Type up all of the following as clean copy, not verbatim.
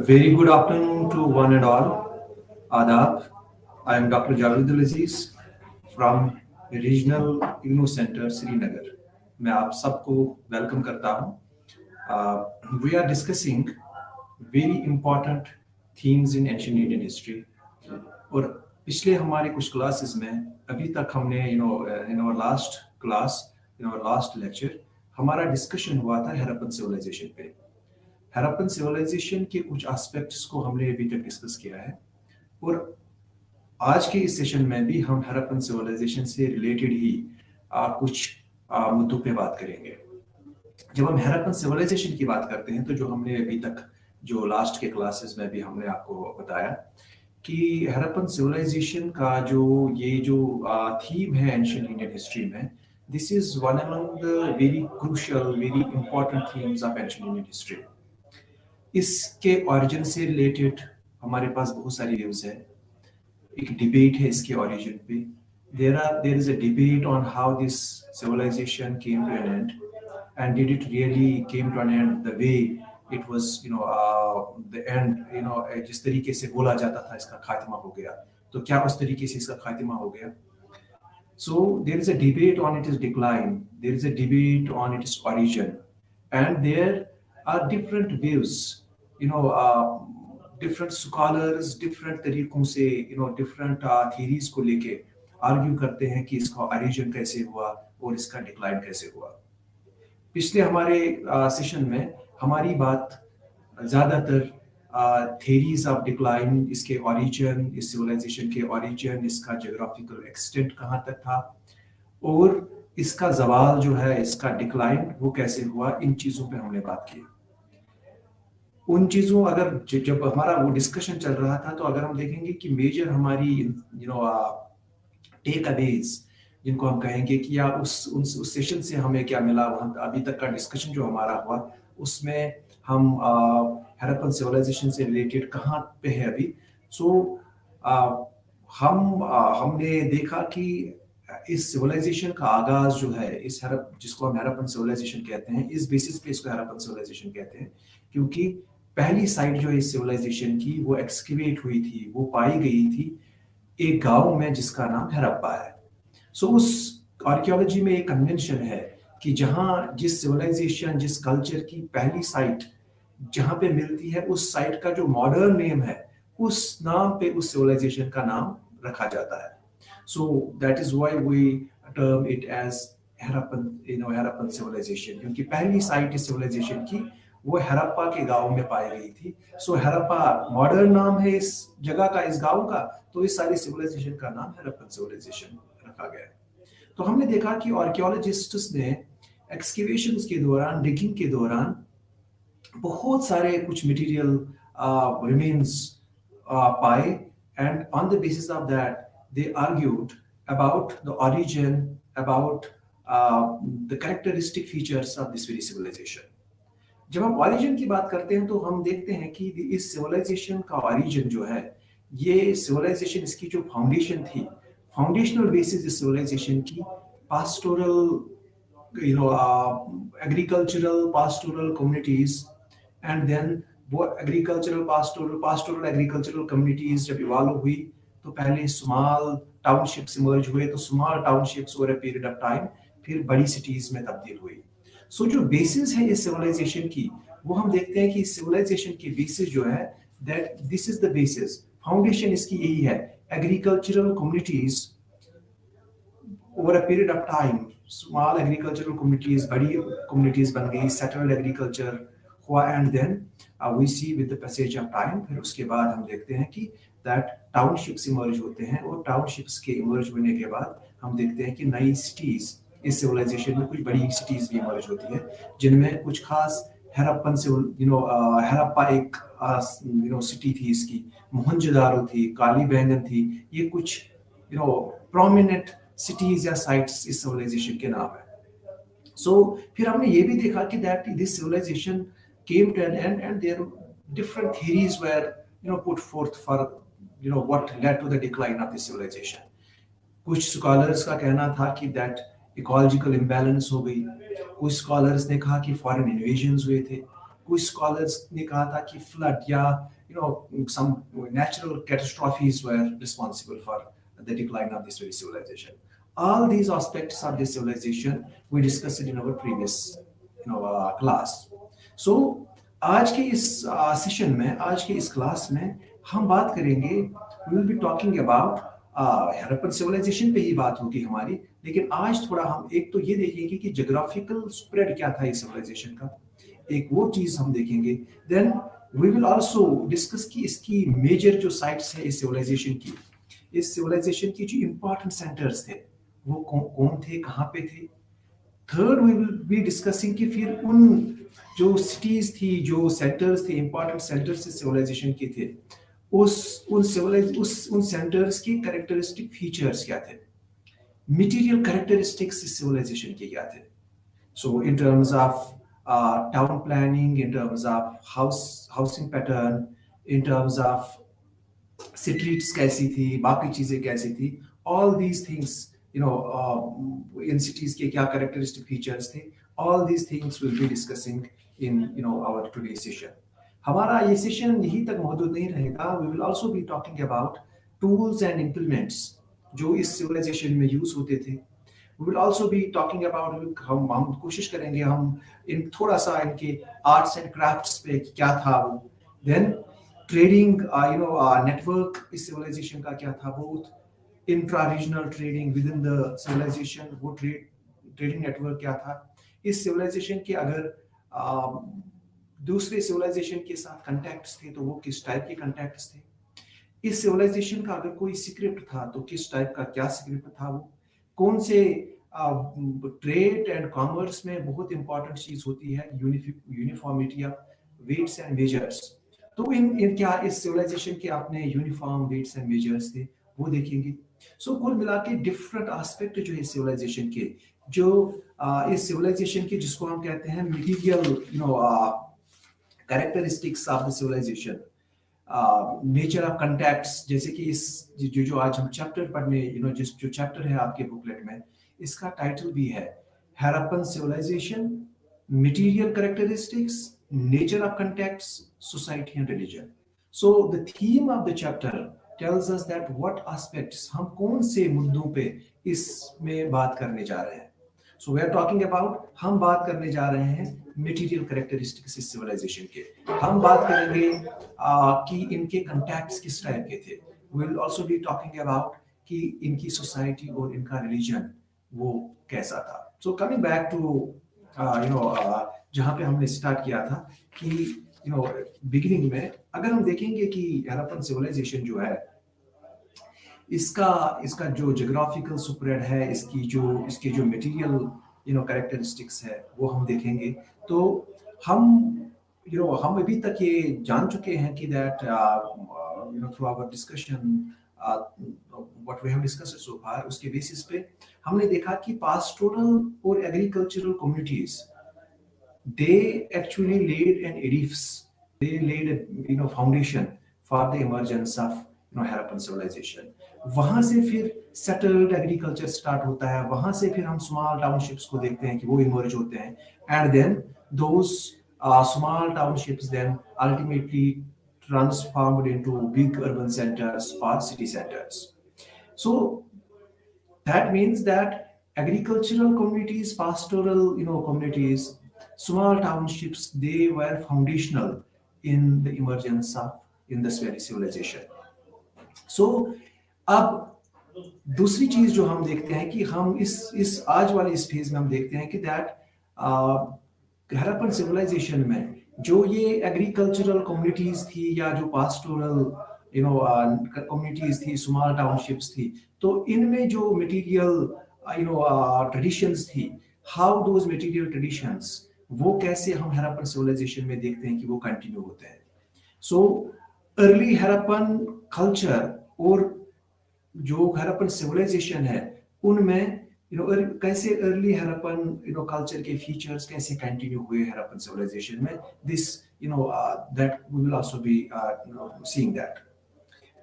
Very good afternoon to one and all. Adab. I am Dr. Javeed Ul Aziz from Regional IGNOU Center, Srinagar. मैं आप सबको welcome करता हूँ. We are discussing very important themes in ancient Indian history. और पिछले हमारे कुछ classes में अभी तक हमने in our last class, in our last lecture, हमारा डिस्कशन हुआ था हड़प्पन सिविलाइजेशन पे. हड़प्पन सिविलाइजेशन के कुछ एस्पेक्ट्स को हमने अभी तक डिस्कस किया है और आज के इस सेशन में भी हम हड़प्पन सिविलाइजेशन से रिलेटेड ही कुछ मुद्दों पे बात करेंगे. जब हम हड़प्पन सिविलाइजेशन की बात करते हैं तो जो हमने अभी तक जो लास्ट के क्लासेस में भी हमने आपको बताया कि हड़प्पन सिविलाइजेशन का जो थीम है एंशिएंट इंडियन हिस्ट्री में, this is one among the very crucial, very important themes of ancient Indian history. इसके ओरिजिन से रिलेटेड हमारे पास बहुत सारी व्यूज है. एक डिबेट है इसके ओरिजिन पे. There is a debate on how this civilization came to an end and did it really came to an end the way it was the end, जिस तरीके से बोला जाता था इसका खात्मा हो गया, तो क्या उस तरीके से इसका खात्मा हो गया. So there is a debate on its decline, there is a debate on its origin, and there are different views, different scholars, different तरीकों से, different theories को लेके argue करते हैं कि इसका origin कैसे हुआ और इसका decline कैसे हुआ. पिछले हमारे सेशन में हमारी बात ज़्यादातर theories of decline, इसके origin, इस civilization के origin, इसका geographical extent कहाँ तक था और इसका ज़वाल जो है, इसका decline वो कैसे हुआ, इन चीज़ों पे हमने बात की. उन चीज़ों अगर जब हमारा वो डिस्कशन चल रहा था तो अगर हम देखेंगे कि मेजर हमारी टेक अवेज जिनको हम कहेंगे कि या उस सेशन से हमें क्या मिला, अभी तक का डिस्कशन जो हमारा हुआ उसमें हम हड़प्पन सिविलाइजेशन से रिलेटेड कहाँ पे है अभी. सो हमने देखा कि इस सिविलाइजेशन का आगाज जो है, इस जिसको हम हड़प्पन सिविलाइजेशन कहते हैं, इस बेसिस पे इसको हड़प्पन सिविलाइजेशन कहते हैं क्योंकि पहली साइट जो है इस सिविलाइजेशन की वो एक्सकेवेट हुई थी, वो पाई गई थी एक गांव में जिसका नाम हड़प्पा है. सो उस आर्कियोलॉजी में एक कन्वेंशन है कि जहां जिस सिविलाइजेशन, जिस कल्चर की पहली साइट जहां पे मिलती है, उस साइट का जो मॉडर्न नेम है उस नाम पे उस सिविलाइजेशन का नाम रखा जाता है. So that is why we term it as Harappan civilization, क्योंकि पहली साइट इस सिविलाइजेशन की वो हड़प्पा के गांव में पाई गई थी. सो हड़प्पा मॉडर्न नाम है इस जगह का, इस गांव का, तो इस सारी सिविलाइजेशन का नाम हड़प्पन सिविलाइजेशन रखा गया. तो हमने देखा कि आर्कियोलॉजिस्ट्स ने एक्सकेवेशंस के दौरान, डिगिंग के दौरान बहुत सारे कुछ मटेरियल रिमेन्स पाए, and on the basis of that they argued about the origin, about the characteristic features of this very civilization. जब हम ओरिजिन की बात करते हैं तो हम देखते हैं कि इस सिविलाइजेशन का ओरिजिन जो है, ये सिविलाइजेशन, इसकी जो फाउंडेशन थी, फाउंडेशनल बेसिस इस सिविलाइजेशन की pastoral, agricultural pastoral communities, and then वो एग्रीकल्चरल पास्टोरल एग्रीकल्चरल कम्युनिटीज जब इवॉल्व हुई तो पहले स्मॉल टाउनशिप्स इमर्ज हुए, तो small townships over a period of time फिर बड़ी सिटीज में तब्दील हुई. सो जो बेसिस है इस सिविलाइजेशन की, वो हम देखते हैं कि इस सिविलाइजेशन की बेसिस जो है, that this is the basis, foundation इसकी यही है. Agricultural communities over a period of time, small agricultural communities बड़ी कम्युनिटीज बन गई, सेटल्ड एग्रीकल्चर हुआ, and then we see with the passage of time, फिर उसके बाद हम देखते हैं कि दैट टाउनशिप्स इमर्ज होते हैं, और टाउनशिप्स के इमर्ज होने के बाद हम देखते हैं कि नई सिटीज, इस सिविलाइजेशन में कुछ बड़ी सिटीज भी इमर्ज होती है जिनमें कुछ खास हड़प्पन से हड़प्पा एक सिटी थी, इसकी मोहनजोदारो थी, काली बैंगन थी, ये कुछ प्रोमिनेंट सिटीज या साइट्स इस सिविलाइजेशन के नाम है. सो फिर हमने ये भी देखा कि that this civilization came to an end and there different theories were put forth for what led to the decline of the civilization. कुछ स्कॉलर्स का कहना था कि दैट इकोलॉजिकल इम्बैलेंस हो गई, कुछ स्कॉलर्स ने कहा कि फॉरेन इन्वेजन्स हुए थे, कुछ स्कॉलर्स ने कहा था कि फ्लड या some natural catastrophes were responsible for the decline of this very civilization. All these aspects of this civilization we discussed in our previous class. So आज के इस सेशन में, आज के इस क्लास में हम बात करेंगे, we will be talking about Harappan civilization पे ही बात होगी हमारी, लेकिन आज थोड़ा हम एक तो ये देखेंगे कि ज्योग्राफिकल स्प्रेड क्या था इस सिविलाइजेशन का, एक वो चीज हम देखेंगे. Then we will also discuss कि इसकी मेजर जो साइट्स है इस सिविलाइजेशन की जो इंपॉर्टेंट सेंटर्स थे वो कौन थे, कहाँ पे थे. Third we will be discussing कि फिर उन जो सिटीज थी, जो सेंटर्स थे, इंपॉर्टेंट सेंटर्स इस सिविलाइजेशन के थे, उन सेंटर्स की कैरेक्टरिस्टिक फीचर्स क्या थे, मटेरियल कैरेक्टरिस्टिक्स इस सिविलाइजेशन के क्या थे. So in terms of town planning, in terms of housing pattern, in terms of streets कैसी थी, बाकी चीजें कैसी थी, all these things in cities के क्या characteristic features थे, all these things we'll be discussing in our today's session. हमारा ये सेशन यही तक महदूद नहीं रहेगा. We will also be talking about tools and implements जो इस civilization में यूज होते थे. We will also be talking about, हम कोशिश करेंगे हम इन थोड़ा सा इनके arts and crafts पे क्या था वो. Then trading, network इस civilization का क्या था, both intra-regional trading within the civilization, वो ट्रेडिंग नेटवर्क क्या था. इस सिविलाइजेशन के अगर दूसरे सिविलाइजेशन के साथ कॉन्टैक्ट्स थे तो वो किस टाइप के कॉन्टैक्ट्स थे. इस सिविलाइजेशन का अगर कोई सीक्रेट था तो किस टाइप का क्या सीक्रेट था, वो कौन से ट्रेड एंड कॉमर्स में बहुत इंपॉर्टेंट चीज होती है uniformity of weights and measures. तो इन क्या इस सिविलाइजेशन के अपने यूनिफॉर्म वेट्स एंड मेजर्स थे, वो देखेंगे. सो कुल मिला के डिफरेंट एस्पेक्ट जो है सिविलाइजेशन के, जो इस सिविलाइजेशन के जिसको हम कहते हैं material characteristics of the civilization, nature of contacts, जैसे कि इस जो आज हम चैप्टर पढ़ने जो चैप्टर है आपके बुकलेट में, इसका टाइटल भी है Harappan civilization, material characteristics, nature of contacts, society and religion. So the theme of the chapter tells us that what aspects, हम कौन से मुद्दों पे इसमें बात करने जा रहे हैं. So we are talking about, हम बात करने जा रहे हैं material characteristics इस civilization के. हम बात करेंगे कि इनके contacts किस टाइप के थे. We will also be talking about कि इनकी society और इनका religion वो कैसा था. So coming back to जहाँ पे हमने स्टार्ट किया था कि बिगिनिंग में अगर हम देखेंगे कि हड़प्पन सिविलाइजेशन जो है, इसका जो ज्योग्राफिकल स्प्रेड है, इसके जो मटेरियल कैरेक्टरिस्टिक्स है, वो हम देखेंगे. तो हम अभी तक ये जान चुके हैं कि that through our discussion what we have discussed so far, उसके बेसिस पे हमने देखा कि पास्टोरल और agricultural communities, they actually laid an edifice, they laid a foundation for the emergence of Harappan civilization. वहां से फिर settled agriculture start होता है, वहां से फिर हम small townships को देखते हैं कि वो emerge होते हैं, and then those small townships then ultimately transformed into big urban centers or city centers. So that means that agricultural communities, pastoral communities, small townships, they were foundational in the emergence of Indus Valley civilization. So अब दूसरी चीज जो हम देखते हैं कि हम इस आज वाले इस फेज में हम देखते हैं कि दैट हड़प्पन सिविलाइजेशन में जो ये एग्रीकल्चरल कम्युनिटीज थी या जो पास्टोरल कम्युनिटीज थी, स्मॉल टाउनशिप्स थी, तो इनमें जो मटेरियल ट्रेडिशंस थी, हाउ दोज मटेरियल ट्रेडिशंस वो कैसे हम हड़प्पन सिविलाइजेशन में देखते हैं कि वो कंटिन्यू होते हैं. सो अर्ली हड़प्पन कल्चर और जो हड़प्पन सिविलाइजेशन है उनमें कैसे अर्ली हड़प्पन कल्चर के फीचर्स कैसे कंटिन्यू हुए हड़प्पन सिविलाइजेशन में, this that we will also be seeing that.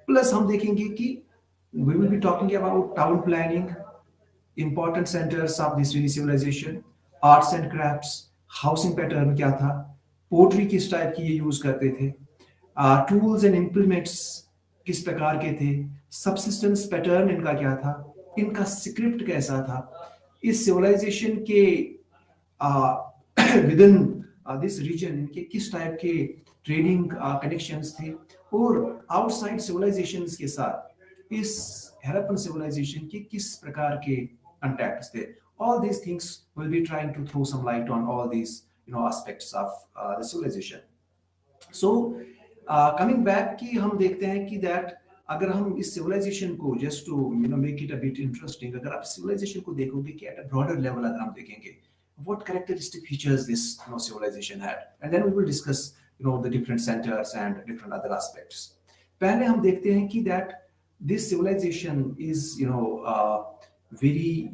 Plus हम देखेंगे कि we will be talking about town planning, important centres of this civilization, arts and crafts, housing pattern क्या था, pottery किस टाइप की ये यूज करते थे, टूल्स एंड इम्प्लीमेंट्स किस प्रकार के थे, सबसिस्टेंस पैटर्न इनका क्या था, इनका स्क्रिप्ट कैसा था, इस सिविलाइजेशन के विद इन दिस रीजन इनके किस टाइप के ट्रेडिंग कनेक्शंस थे, और आउटसाइड सिविलाइजेशंस के साथ इस हड़प्पन सिविलाइजेशन के किस प्रकार के contacts थे. All these things will be trying to throw some light on all these aspects of the civilization. So coming back कि हम देखते हैं कि that अगर हम इस civilization को just to make it a bit interesting, अगर आप civilization को देखोगे कि at a broader level अगर हम देखेंगे what characteristic features this civilization had, and then we will discuss the different centers and different other aspects. पहले हम देखते हैं कि that this civilization is very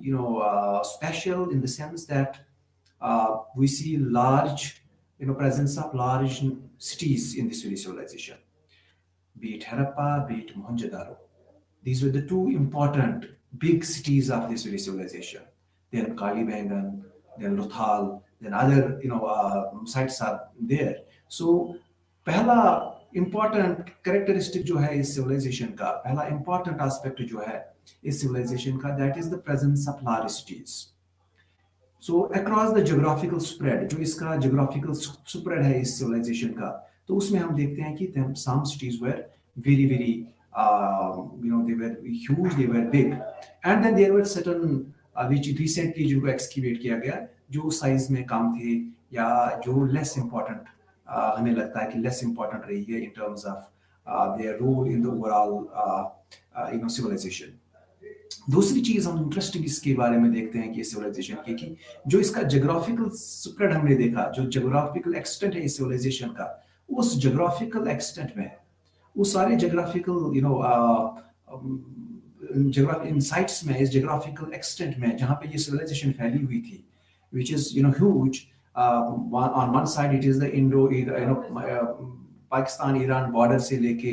special in the sense that we see large presence of large cities in this very civilization, be it Harappa, be it Mohenjo-daro. These were the two important big cities of this very civilization. Then Kalibangan, then Lothal, then other sites are there. So पहला important characteristic जो है इस civilization का, पहला important aspect जो है इस civilization का, that is the presence of large cities. So across the geographical spread, जो इसका geographical spread है इस civilization का, तो उसमें हम देखते हैं कि some cities were very they were huge, they were big, and then there were certain which recently जिनको excavate किया गया, जो size में कम थे या जो less important हमें लगता है कि less important रही है in terms of their role in the overall civilization. दूसरी चीज हम इंटरेस्टिंग इसके बारे में देखते हैं कि सिविलाइजेशन की कि जो इसका ज्योग्राफिकल स्प्रेड हमने देखा, जो ज्योग्राफिकल एक्सटेंट है इस सिविलाइजेशन का, उस ज्योग्राफिकल एक्सटेंट में उस सारे ज्योग्राफिकल इनसाइट्स में, इस ज्योग्राफिकल एक्सटेंट में जहां पे ये सिविलाइजेशन फैली हुई थी, which is huge. On one side it is the Pakistan Iran border से लेके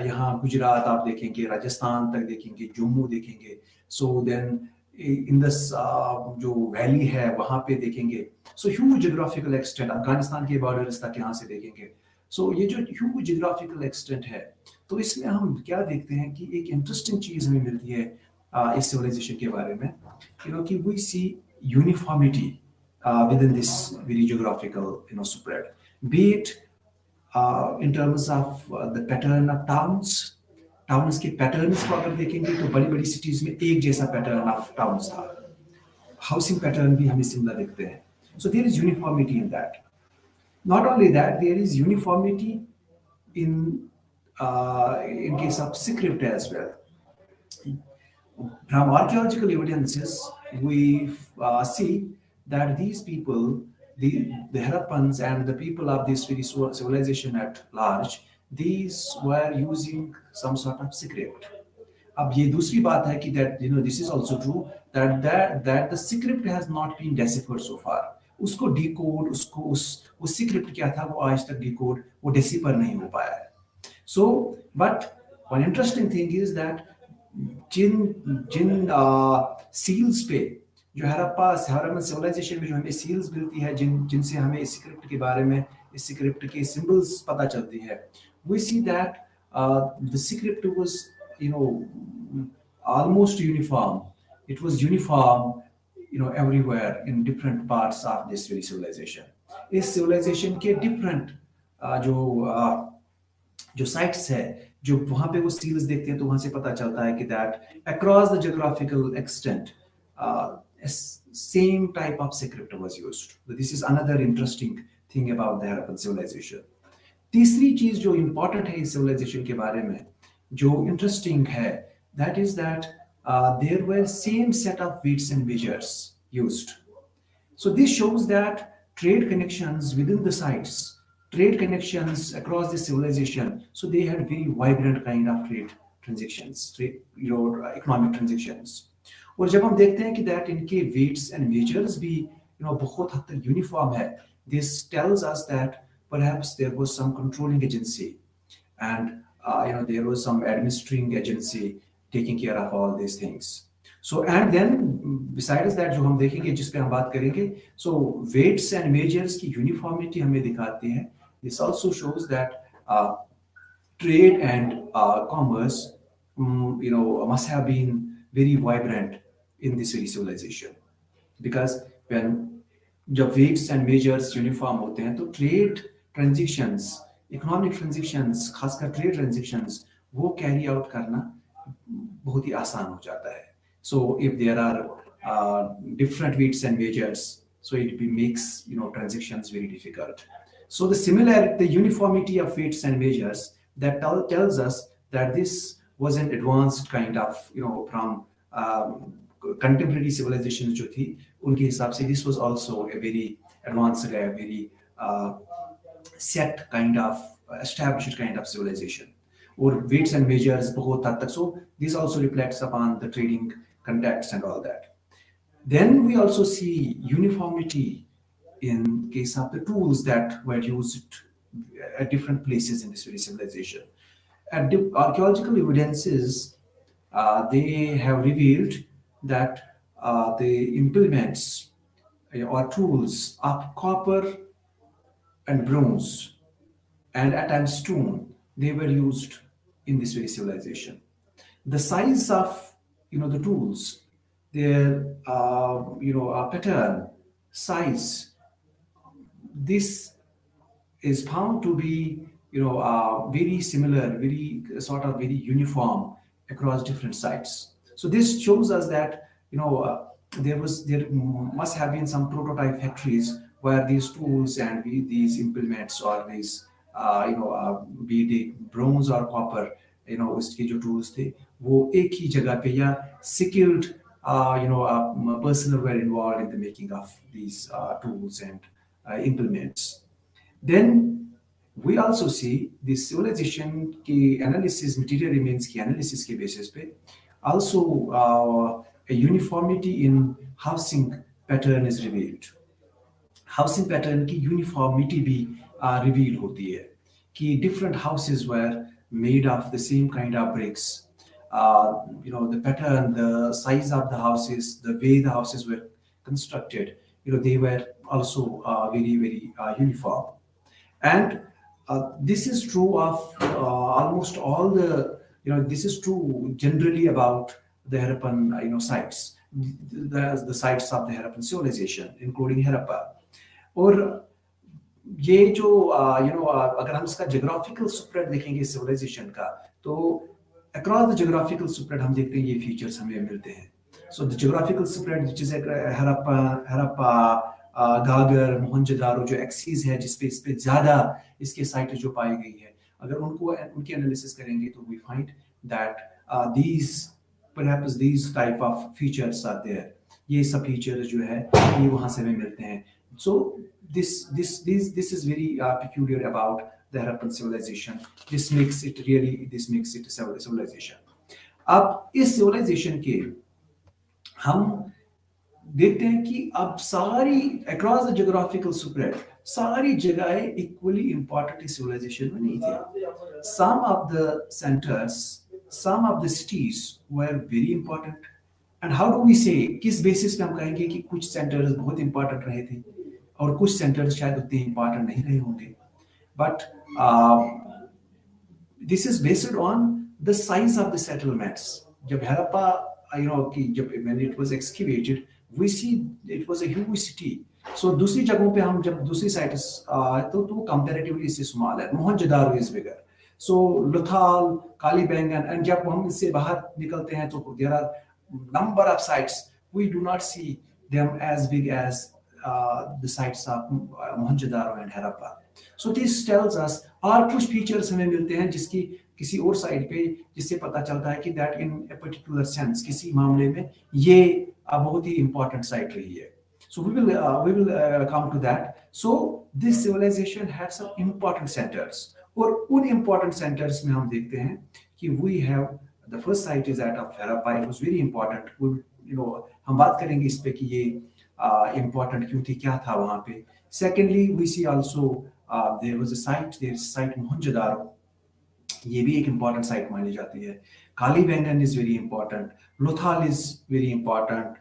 यहाँ गुजरात आप देखेंगे, राजस्थान तक देखेंगे, जम्मू देखेंगे. सो देन इन दिस जो वैली है वहां पे देखेंगे. So huge geographical extent, Afghanistan के बॉर्डर्स तक यहाँ से देखेंगे. सो ये जो ह्यूज जियोग्राफिकल एक्सटेंट है, तो इसमें हम क्या देखते हैं कि एक इंटरेस्टिंग चीज हमें मिलती है इस सिविलाइजेशन के बारे में, कि we see uniformity within this very geographical spread, be it in terms of the pattern of towns के patterns को अगर देखेंगे तो बड़ी बड़ी cities में एक जैसा pattern of towns था. Housing pattern भी हमें similar देखते हैं. So there is uniformity in that. Not only that, there is uniformity in case of script as well. From archaeological evidences, we see that these people, the Harappans and the people of this civilization at large, these were using some sort of script. अब ये दूसरी बात है कि that this is also true that the script has not been deciphered so far. उसको decode, उसको उस script क्या था वो आज तक decode वो decipher नहीं हो पाया है. So but one interesting thing is that Jin seals पे जो हड़प्पन सिविलाइजेशन में जो हमें सील्स मिलती है, जिनसे हमें इस स्क्रिप्ट के बारे में, इस स्क्रिप्ट के सिंबल्स पता चलती है, we see that the script was almost uniform. It was uniform everywhere in different parts of this very civilization. इस civilization के different जो sites है, जो वहां पे वो सील्स देखते हैं तो वहां से पता चलता है कि that across the geographical extent same type of script was used. So this is another interesting thing about the Harappan civilization. तीसरी चीज जो important है इस civilization के बारे में, जो interesting है, that is that there were same set of weights and measures used. So this shows that trade connections within the sites, trade connections across the civilization, so they had very vibrant kind of trade transactions, economic transactions. और जब हम देखते हैं कि that इनके weights and measures भी बहुत हद तक यूनिफॉर्म है, this tells us that perhaps there was some controlling agency and there was some administering agency taking care of all these things. So and then besides that जो हम देखेंगे, जिस पे हम बात करेंगे, so weights and measures की uniformity हमें दिखाते हैं. This also shows that trade and commerce, must have been very vibrant in this very civilization. Because when जब weights and measures uniform होते हैं तो trade transactions, economic transactions, खासकर trade transactions वो carry out करना बहुत ही आसान हो जाता है. So if there are different weights and measures, so it makes transactions very difficult. So the similarity, the uniformity of weights and measures that tells us that this was an advanced kind of from contemporary civilizations जो थी उनके हिसाब से this was also a very advanced, a very set kind of established kind of civilization. Or weights and measures बहुत हद तक. So this also reflects upon the trading context and all that. Then we also see uniformity in case of the tools that were used at different places in this very civilization. And the archaeological evidences they have revealed that the implements or tools of copper and bronze and at times stone, they were used in this very civilization. The size of the tools, their pattern, size, this is found to be very similar, very sort of very uniform across different sites. So this shows us that there must have been some prototype factories where these tools and these implements or these be they bronze or copper, उसके जो tools थे वो एक ही जगह पे या skilled personnel were involved in the making of these tools and implements. Then we also see this civilization की analysis, material remains की analysis के basis पे also a uniformity in housing pattern is revealed. Housing pattern की uniformity भी reveal होती है कि different houses were made of the same kind of bricks. The pattern, the size of the houses, the way the houses were constructed, they were also very, very uniform. And this is true of almost all the, this is true generally about the Harappan, sites, the sites of the Harappan civilization, including Harappa. और ये जो अगर हम इसका geographical spread देखेंगे civilization का, तो across the geographical spread हम देखते हैं ये features हमें मिलते हैं. So the geographical spread which is Harappa, गागर, मोहनजोदारो जो एक्सिस है जिस पे इस पे ज्यादा इसके साइट जो पाई गई है, अगर उनकी एनालिसिस करेंगे तो we find that perhaps these type of features are there. ये सब features जो है ये वहां से हमें मिलते हैं. So this is very peculiar about the Harappan civilization. This makes it a civilization. अब इस civilization के हम देखते हैं कि अब सारी across the geographical spread सारी जगहें equally important civilization में नहीं थी. Some of the centers, some of the cities were very important. And how do we say, किस basis पे हम कहेंगे कि कुछ centers बहुत important रहे थे और कुछ centers शायद उतने important नहीं रहे होंगे. But this is based on the size of the settlements. जब Harappa, when it was excavated, we see it was a huge city. So दूसरी जगहों पे हम जब दूसरी sites तो comparatively इससे small है. Mohenjodaro is bigger. So Lothal, Kalibangan, and जब हम इससे बाहर निकलते हैं तो there are number of sites. We do not see them as big as the sites of Mohenjo-daro and Harappa. So this tells us और कुछ features हमें मिलते हैं जिसकी किसी और साइड पे जिससे पता चलता है कि that in a particular sense किसी मामले में ये बहुत ही important site रही है. So we will come to that. So this civilization had some important centers. और उन important centers में हम देखते हैं कि we have the first site is that of Harappa. It was very important. हम बात करेंगे इस पे कि ये important क्यों थी, क्या था वहाँ पे. Secondly, we see also there is a site Mohenjo-daro. ये भी एक important site मानी जाती है. Kalibangan is very important. Lothal is very important.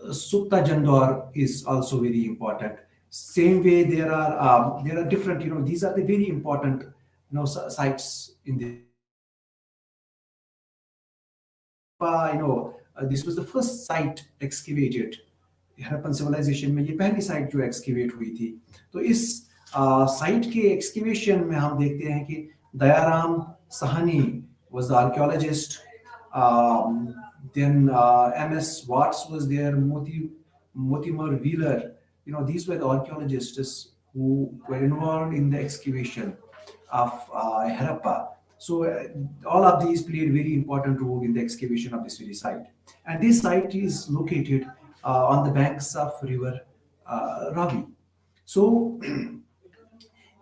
Sukta Jandor is also very important. Same way there are different, these are the very important sites in the this was the first site excavated Harappan civilization में ये पहली site जो excavate हुई थी तो इस site के excavation में हम देखते हैं कि Dayaram Sahni was the archaeologist, then M.S. Watts was there, Mortimer Wheeler, these were the archaeologists who were involved in the excavation of Harappa. So all of these played a very important role in the excavation of this very site. And this site is located on the banks of river Ravi. So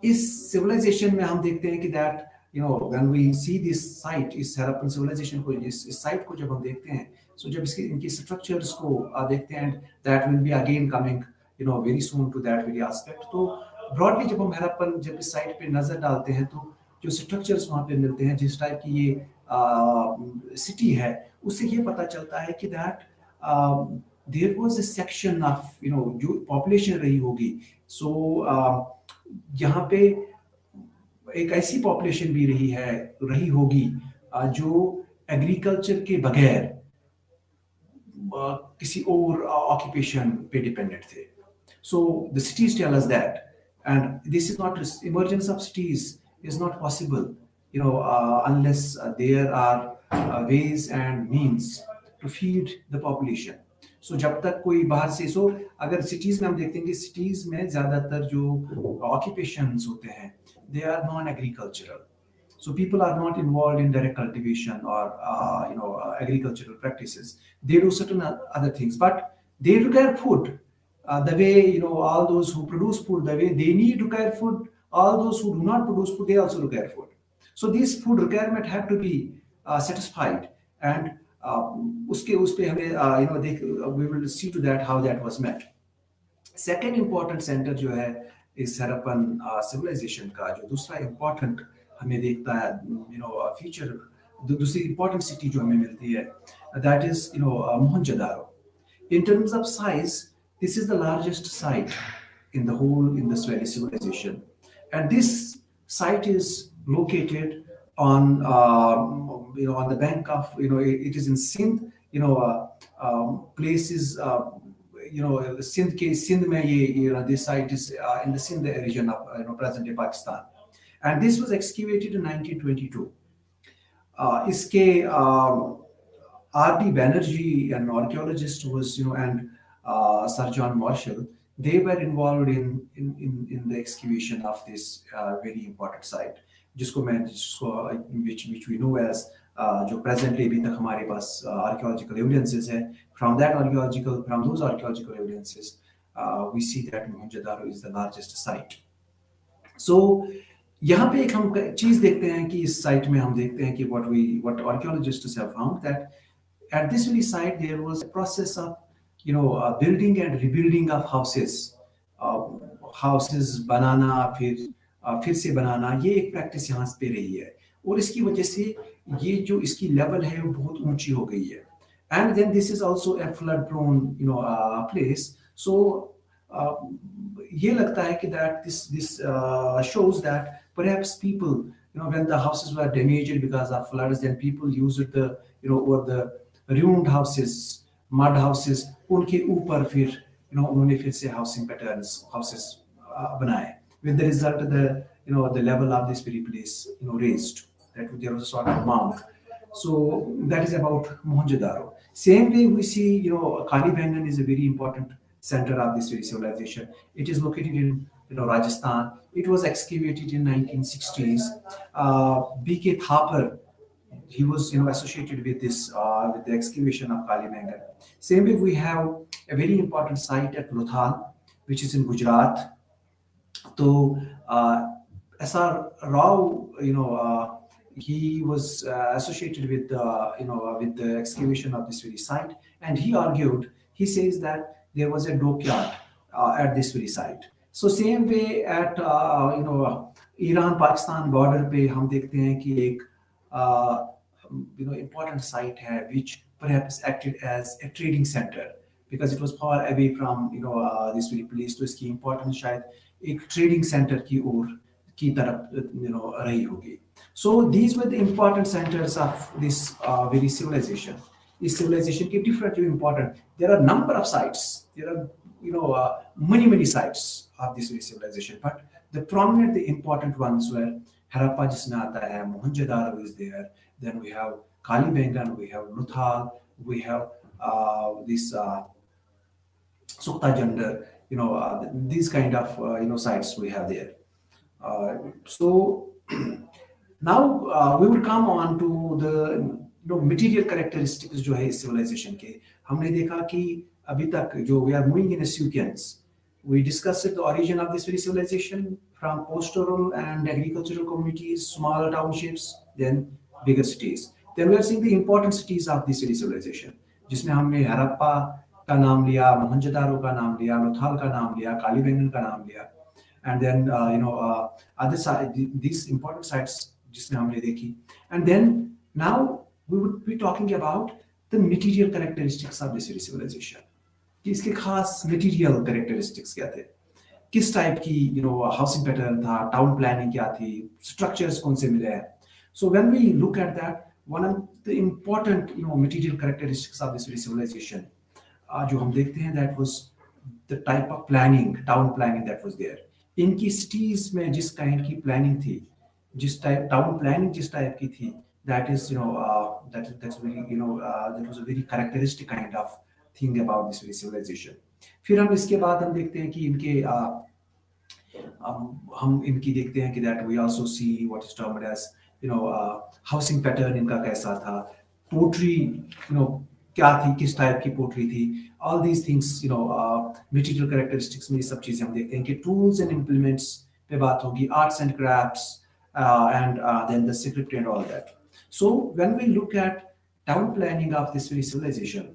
इस civilization में हम देखते हैं कि that when we see this site, इस Harappan civilization को इस site को जब हम देखते हैं, so जब इसके इनकी structures को देखते हैं, that will be again coming very soon to that very aspect. तो broadly जब हम Harappan जब इस site पे नजर डालते हैं तो जो structures वहाँ पे मिलते हैं, जिस टाइप की ये city है, उससे ये पता चलता है कि that there was a section of जो population रही होगी, so यहाँ पे एक ऐसी पॉपुलेशन भी रही होगी जो एग्रीकल्चर के बगैर किसी और ऑक्यूपेशन पे डिपेंडेंट थे. So the cities tell us that, and this is not emergence of cities is not possible unless there are ways and means to feed the population. So जब तक कोई बाहर से अगर सिटीज में हम देखते हैं कि सिटीज में ज्यादातर जो ऑक्यूपेशंस होते हैं they are non-agricultural, so people are not involved in direct cultivation or agricultural practices. They do certain other things, but they require food the way all those who produce food, the way they need to require food, all those who do not produce food, they also require food. So this food requirement have to be satisfied, and uske pe hame we will see to that how that was met. Second important center जो है इस Harappan civilisation का जो दूसरा important हमें देखता है feature, दूसरी इम्पोर्टेंट सिटी जो हमें मिलती है, that is Mohenjodaro. In terms of size this is the largest site in the whole Indus Valley civilization, and this site is located on on the bank of it is in Sindh, places Sindh में ये this site is in the Sindh region of present day Pakistan, and this was excavated in 1922. इसके R.D. Banerjee, an archaeologist, was and Sir John Marshall, they were involved in the excavation of this very important site, which we know as जो presently अभी तक हमारे पास archaeological evidences है. From those archaeological evidences, we see that Mohenjo-daro is the largest site. So यहाँ पे एक हम चीज देखते हैं कि इस साइट में हम देखते हैं कि what archaeologists have found, that at this very site there was a process of building and rebuilding of houses बनाना, फिर से बनाना, ये एक प्रैक्टिस यहाँ पे रही है, और इसकी वजह से ये जो इसकी लेवल है वो बहुत ऊंची हो गई है. And then this is also a flood prone place. So ये लगता है कि that this shows that perhaps people when the houses were damaged because of floods, then people used the or the ruined houses, mud houses, उनके ऊपर फिर उन्होंने फिर से housing patterns, houses बनाए, with the result the level of this very place raised, that there was a sort of mound. So that is about Mohenjo-daro. Same way we see Kalibangan is a very important center of this very civilization. It is located in Rajasthan. It was excavated in 1960s. B.K. Thapar, he was associated with this with the excavation of Kalibangan. Same way we have a very important site at Lothal, which is in Gujarat. So S.R. Rao, he was associated with with the excavation of this very site, and he says that there was a dockyard at this very site. So same way at Iran Pakistan border पे हम देखते हैं कि एक important site है which perhaps acted as a trading center because it was far away from this very place. तो इसकी importance शायद एक trading center की ओर की तरफ रही होगी. So these were the important centers of this very civilization. This civilization की different important. There are number of sites. There are many sites of this very civilization. But the prominent, the important ones were Harappa जिसमें आता है, Mohenjo-daro is there. Then we have Kalibangan, we have Nuthal, we have this Sukta Jandar. These kind of sites we have there. So now we will come on to the material characteristics जो है इस civilization के. हमने देखा कि अभी तक जो we are moving in a sequence. We discussed the origin of this very civilization from post-rural and agricultural communities, small townships, then bigger cities. Then we are seeing the important cities of this very civilization, जिसमें हमने हड़प्पा का नाम लिया, मोहनजोदारो का नाम लिया, लोथाल का नाम लिया, कालीबंगन का नाम लिया, and then other side, these important sites जिसमें हमने देखी. And then now we would be talking about the material characteristics of this civilization. कि इसके खास material characteristics क्या थे, किस टाइप की हाउसिंग पैटर्न था, टाउन प्लानिंग क्या थी, स्ट्रक्चर्स कौन से मिले हैं. So when we look at that, one of the important material characteristics of this civilization जो हम देखते हैं, that was the type of planning, town planning that was there. इनकी cities में जिस kind की planning थी, जिस टाइप टाउन प्लानिंग जिस टाइप की थी, that is that's very that was a very characteristic kind of thing about this civilization. फिर हम इसके बाद हम देखते हैं कि इनके हम इनकी देखते हैं कि that we also see what is termed as housing pattern इनका कैसा था, पोट्री क्या थी, किस टाइप की पोट्री थी. All these things material characteristics में ये सब चीजें हम देखते हैं कि tools and implements पे बात होगी, arts and crafts and then the secretary and all that. So when we look at town planning of this very civilization,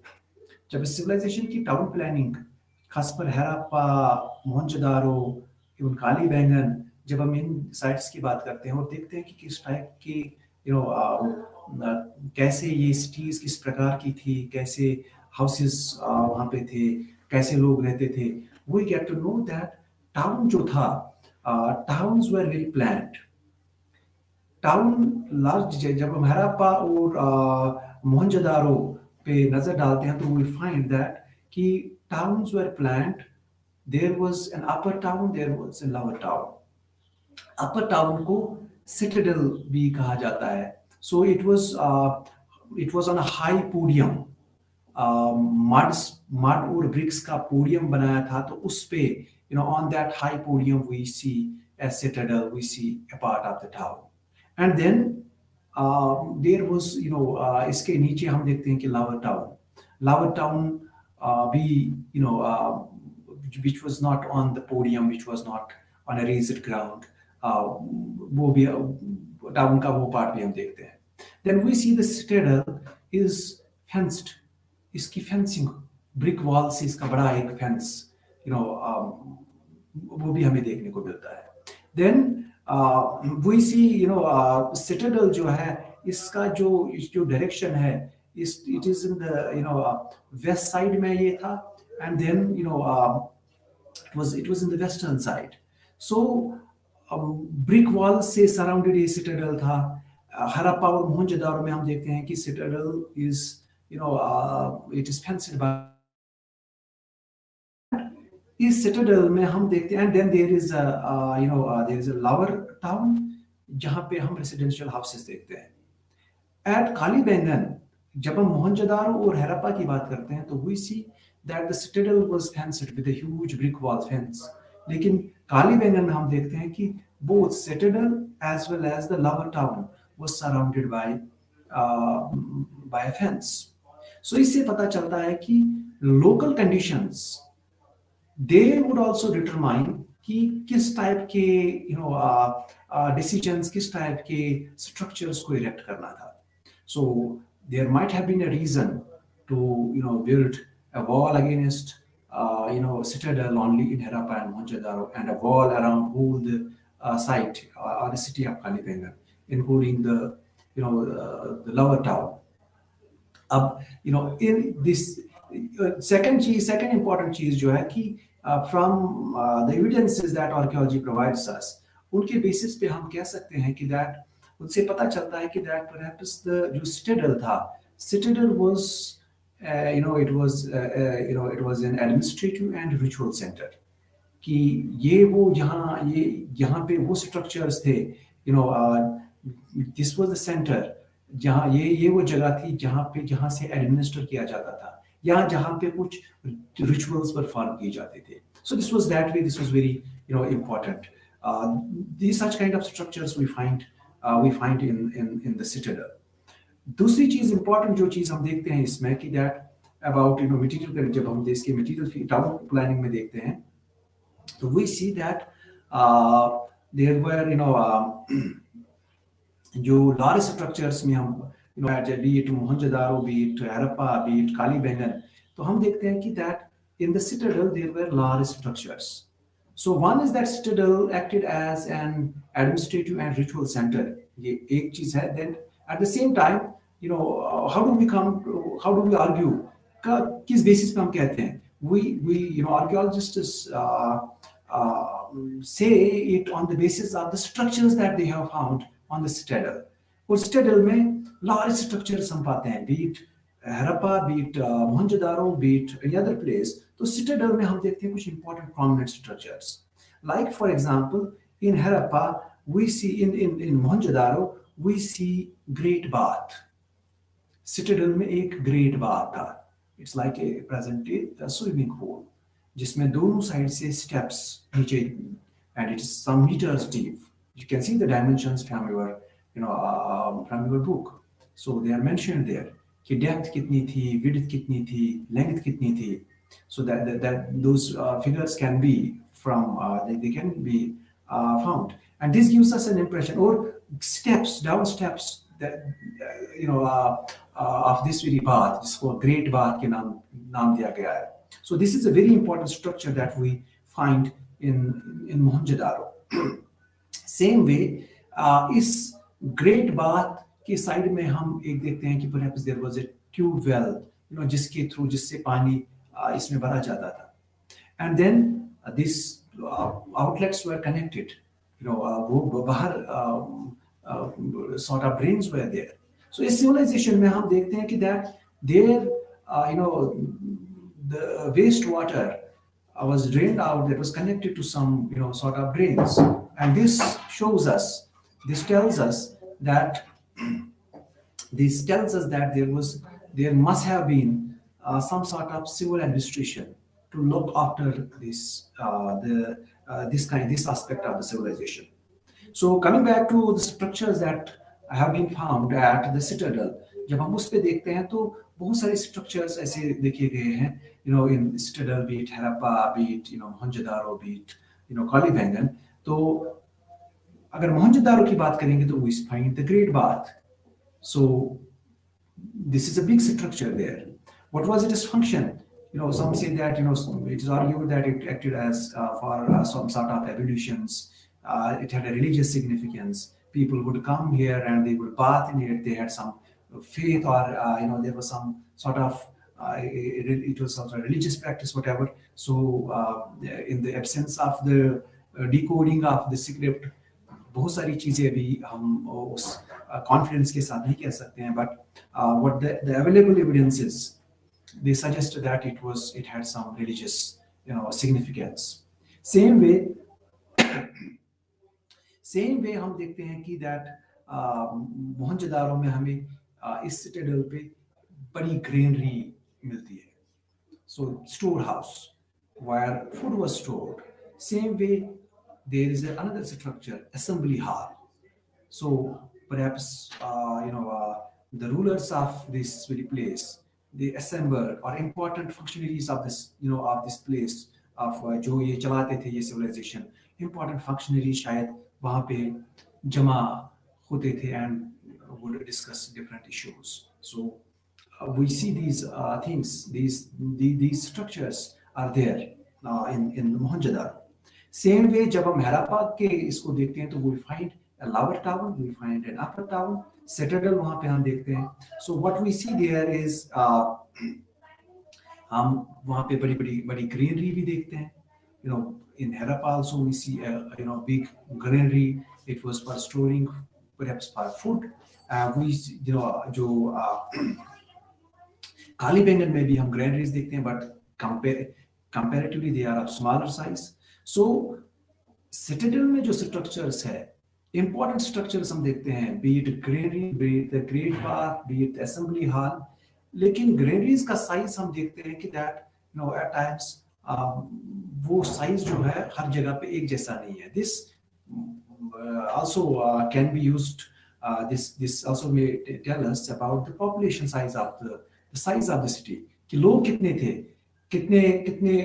जब इस civilization की town planning खासकर हड़प्पा, मोहनजोदारो, इवन कालीबंगन, जब हम इन साइट्स की बात करते हैं और देखते हैं कि किस टाइप की कैसे ये सिटीज किस प्रकार की थी, कैसे हाउसेस वहाँ पे थे, कैसे लोग रहते थे, we get to know that town जो था, towns were very planned. Town large, जब हम हड़प्पा और मोहनजोदारो पे नजर डालते हैं तो we find that कि towns were planned. There was an upper town, there was a lower town. Upper town को citadel भी कहा जाता है. So it was on a high podium. mud और bricks का podium बनाया था, तो उस पे on that high podium we see a citadel, we see a part of the town. And then there was इसके नीचे हम देखते हैं कि lower town भी which was not on the podium, which was not on a raised ground, वो भी town का वो पार्ट भी हम देखते हैं. Then we see the citadel is fenced. इसकी fencing brick wall से इसका बड़ा एक fence वो भी हमें देखने को मिलता है. Then we see citadel जो है, इसका जो direction है, it is in the west side में ये था, and then it was in the western side. So brick wall से surrounded ये citadel था. हड़प्पा और मोहनजोदारो में हम देखते हैं कि citadel is it is fenced by. इस citadel में हम देखते हैं, and then there is a lower town जहाँ पे हम residential houses देखते हैं. At कालीबंगन जब हम मोहनजोदारो और हड़प्पा की बात करते हैं तो we see that the citadel was fenced with a huge brick wall fence. लेकिन कालीबंगन में हम देखते हैं कि both citadel as well as the lower town was surrounded by a fence. So इससे पता चलता है कि local conditions they would also determine कि किस टाइप के decisions, किस टाइप के structures को erect करना था. So there might have been a reason to build a wall against citadel only in Harappa and Mohenjo-daro, and a wall around whole the site or the city of Kalibangan, including the lower town. In this second important चीज जो है कि from the evidences that archaeology provides us, उनके basis पे हम कह सकते हैं कि दैट उनसे पता चलता है कि दैट परहैप्स द जो सिटाडेल था, Citadel was it was an administrative and ritual center, कि यहाँ पे वो स्ट्रक्चर्स थे, दिस वाज द सेंटर, जहाँ ये वो जगह थी जहाँ से एडमिनिस्टर किया जाता था, जहाँ पे कुछ रिचुअल्स परफॉर्म किए जाते थे. So this was that way. This was very important. These such kind of structures we find in the citadel. दूसरी चीज इंपॉर्टेंट जो चीज हम देखते हैं इसमें कि दैट अबाउट मटेरियल, जब हम देश के मटेरियल टाउन प्लानिंग में देखते हैं तो we see that there were जो लार्ज स्ट्रक्चर्स में हम be it Mohenjodaro, be it Harappa, be it Kalibangan, तो हम देखते हैं कि that in the citadel there were large structures. So one is that citadel acted as an administrative and ritual center. ये एक चीज है. Then at the same time, how do we argue? किस basis पे हम कहते हैं? We archaeologists say it on the basis of the structures that they have found on the citadel. और citadel में large structures हम पाते हैं, be it Harappa, be it Mohenjo-daro, be it any other place. तो citadel में हम देखते हैं कुछ important prominent structures. Like for example, in Harappa, we see in Mohenjo-daro, we see great bath. Citadel में एक great bath था. It's like a present day swimming pool, जिसमें दोनों side से steps नीचे, and it is some meters deep. You can see the dimensions from your book. So they are mentioned there. कि depth कितनी थी, width कितनी थी, लेंथ कितनी थी. So that those figures can be from they can be found, and this gives us an impression, or down steps that of this very bath, this for great bath के नाम दिया गया है. So this is a very important structure that we find in Mohenjo-daro. Same way, इस great bath के side में हम एक देखते हैं कि perhaps there was a tube well, जिससे पानी इसमें भरा जाता था. And then these outlets were connected. वो बाहर sort of drains were there. So इस civilization में हम देखते हैं कि that there the waste water was drained out, that was connected to some sort of drains, and this tells us that there must have been some sort of civil administration to look after this aspect of the civilization. So coming back to the structures that have been found at the citadel, जब हम उस पे देखते हैं तो बहुत सारे structures ऐसे देखे गए हैं, in citadel, be it Harappa, be it Mohenjo-daro, be it Kalibangan. तो अगर मोहनजोदारो की बात करेंगे तो we find the Great Bath. So this is a big structure there. What was its function? Some say that it is argued that it acted as for some sort of ablutions. It had a religious significance. People would come here and they would bath in it. They had some faith, or there was some sort of it was sort of religious practice, whatever. So in the absence of the decoding of the script, बहुत सारी चीजें अभी हम उस confidence के साथ नहीं कह सकते हैं, but what the available evidences, they suggest that it had some religious significance. Same way हम देखते हैं कि that मोहनजोदारो में हमें इस सिटाडेल पे बड़ी ग्रेनरी मिलती है. So storehouse where food was stored. Same way there is another structure, assembly hall. So perhaps the rulers of this very place, they assemble, or important functionaries of this of this place, of जो ये चलाते थे ये civilization, important functionaries शायद वहाँ पे जमा होते थे and would discuss different issues. So we see these things, these structures are there in Mohenjo-daro. Same way जब हम हड़प्पा के इसको देखते हैं तो we find a lower town, we find an upper town, citadel वहाँ पे हम देखते हैं. So what we see there is हम वहाँ पे बड़ी greenery भी देखते हैं. in Harappa also we see a big granary. It was for storing, perhaps for food. We जो काली बैंगन में भी हम ग्रेनरीज देखते हैं, but comparatively they are of smaller size. So citadel में जो स्ट्रक्चर्स है, इंपॉर्टेंट स्ट्रक्चर्स हम देखते हैं, be it granary, be it the great park, be it assembly hall. लेकिन ग्रेनरीज का साइज हम देखते हैं कि दैट एट टाइम्स वो साइज जो है हर जगह पे एक जैसा नहीं है. This also can be used. This also may tell us about the population size of the size of the city. कि लोग कितने थे, कितने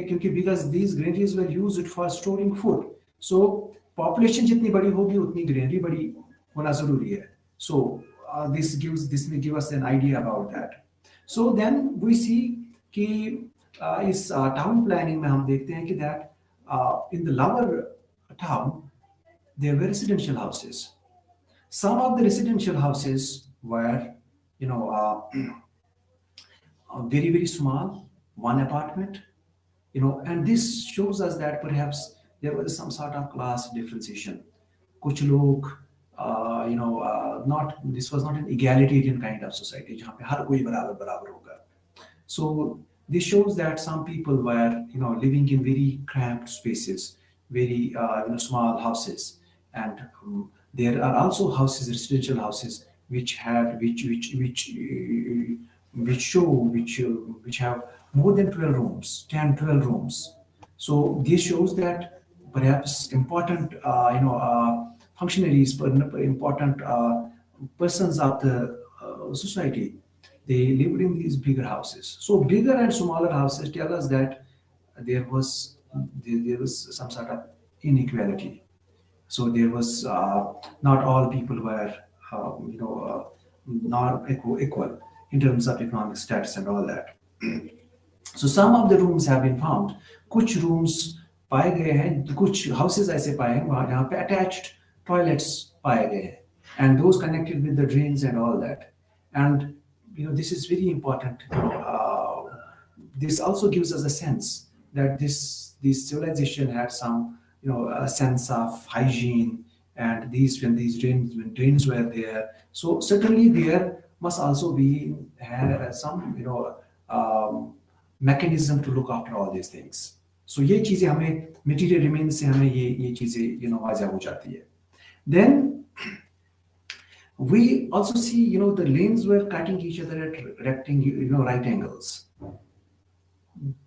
क्योंकि because these granaries were used for storing food. So population जितनी बड़ी होगी उतनी granary बड़ी होना जरूरी है. So this may give us an idea about that. So then we see कि इस टाउन प्लानिंग में हम देखते हैं कि that in the lower town there were residential houses. Some of the residential houses were very, very small, one apartment, and this shows us that perhaps there was some sort of class differentiation. Kuch log, this was not an egalitarian kind of society, jahan pe har koi barabar hoga. So this shows that some people were, living in very cramped spaces, very, small houses, and there are also houses, residential houses, which have more than 12 rooms, 10, 12 rooms. So this shows that perhaps important, functionaries, important persons of the society, they lived in these bigger houses. So bigger and smaller houses tell us that there was some sort of inequality. So there was not all people were not equal in terms of economic status and all that. So some of the rooms have been found. कुछ rooms पाए गए हैं, कुछ houses ऐसे पाए हैं वहाँ जहाँ पे attached toilets पाए गए हैं, and those connected with the drains and all that. And this is very important. This also gives us a sense that this civilization had some a sense of hygiene, and when drains were there, so certainly there must also be some mechanism to look after all these things. So ये चीजें हमें material remains से हमें ये चीजें वाज़ेह हो जाती है. Then we also see the lanes were cutting each other at right angles.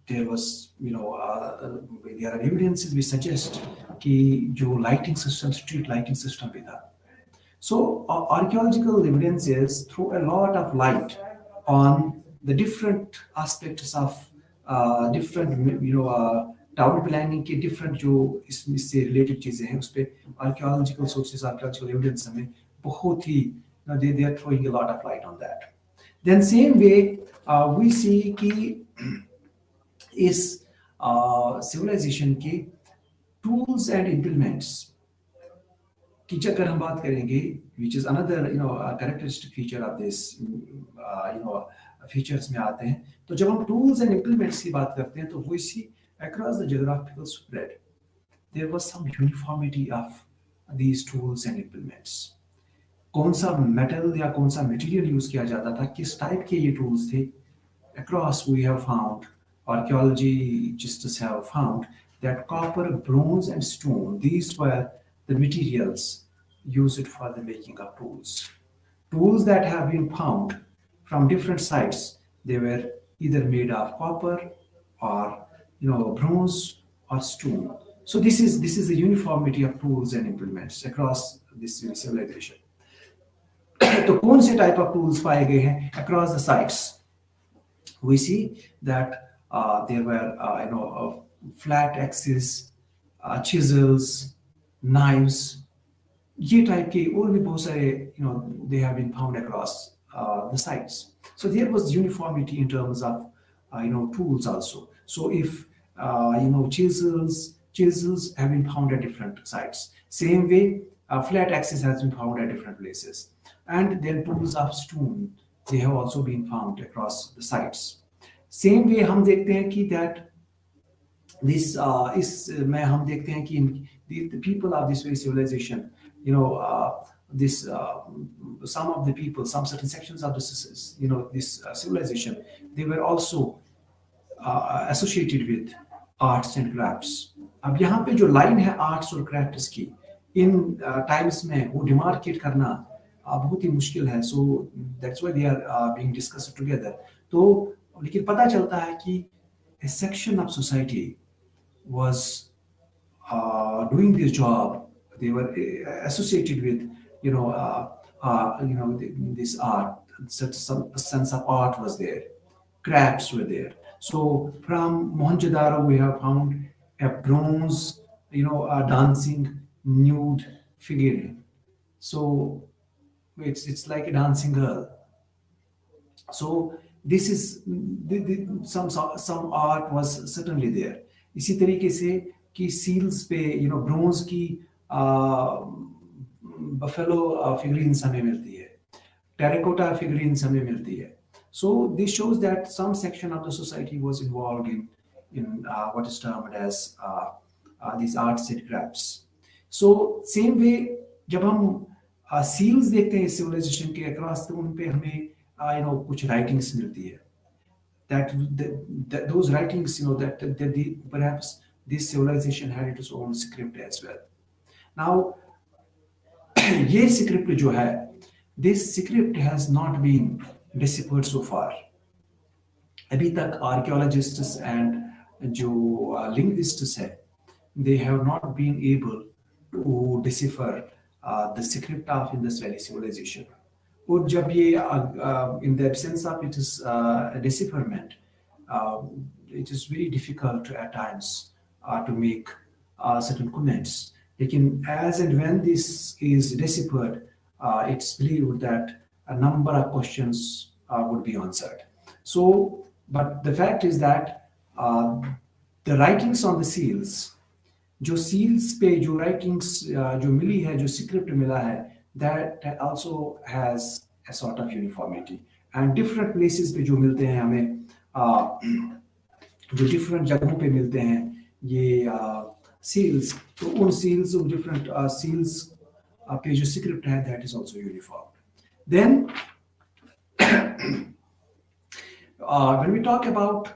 There was there are evidences which suggest कि जो lighting system, street lighting system भी था. So archaeological evidences throw a lot of light on the different aspects of different town planning के different जो इससे related चीजें हैं उस पे archaeological sources, archaeological evidence हमें बहुत ही they are throwing a lot of light on that. Then same way we see कि इस civilization के tools and implements की अगर हम बात करेंगे, which is another characteristic feature of this features में आते हैं. तो जब हम tools and implements की बात करते हैं तो we see across the geographical spread there was some uniformity of these tools and implements. कौन सा metal या कौन सा material use किया जाता था, किस type के ये tools थे, across we have found, archaeologists have found that copper, bronze and stone, these were the materials used for the making of tools. Tools that have been found from different sites, they were either made of copper or bronze or stone. So this is the uniformity of tools and implements across this civilization. तो कौन से type of tools पाए गए हैं across the sites? We see that there were flat axes, chisels, knives, ये type के और भी बहुत सारे they have been found across the sites. So there was uniformity in terms of tools also. So if chisels have been found at different sites, same way flat axis has been found at different places, and then tools of stone, they have also been found across the sites. Same way हम देखते हैं कि that this is में हम देखते हैं कि the people of this very civilization, you know, this some of the people, some certain sections of this, this civilization, they were also associated with arts and crafts. अब यहाँ पे जो line है आर्ट्स और क्राफ्ट्स की इन times में वो demarcate करना बहुत ही मुश्किल है. So that's why they are being discussed together. तो लेकिन पता चलता है कि a section of society was doing this job. They were associated with, this art. Some sense of art was there. Crafts were there. So from Mohenjo-daro, we have found a bronze, a dancing nude figurine. So it's like a dancing girl. So this is some art was certainly there. इसी तरीके से कि seals पे bronze की buffalo figurines हमें मिलती है, terracotta figurines हमें मिलती है. So this shows that some section of the society was involved in what is termed as these arts and crafts. So same way जब हम सील्स देखते हैं सिविलाइजेशन के अक्रॉस, तो उन पे हमें कुछ राइटिंग्स मिलती है. That those writings, that perhaps this civilization had its own script as well. Now ये script जो है, this script has not been deciphered so far. अभी तक archaeologists and जो linguists है, they have not been able to decipher the script of Indus Valley civilization. और जब ये in the absence of its decipherment, it is very difficult at times to make certain comments. लेकिन as and when this is deciphered, it's believed that a number of questions would be answered. So, but the fact is that the writings on the seals, जो seals पे जो writings जो मिली है, जो script मिला है, that also has a sort of uniformity. And different places पे जो मिलते हैं हमें, जो different जगहों पे मिलते हैं ये seals, तो उन seals, उन different seals पे जो script है, that is also uniform. Then when we talk about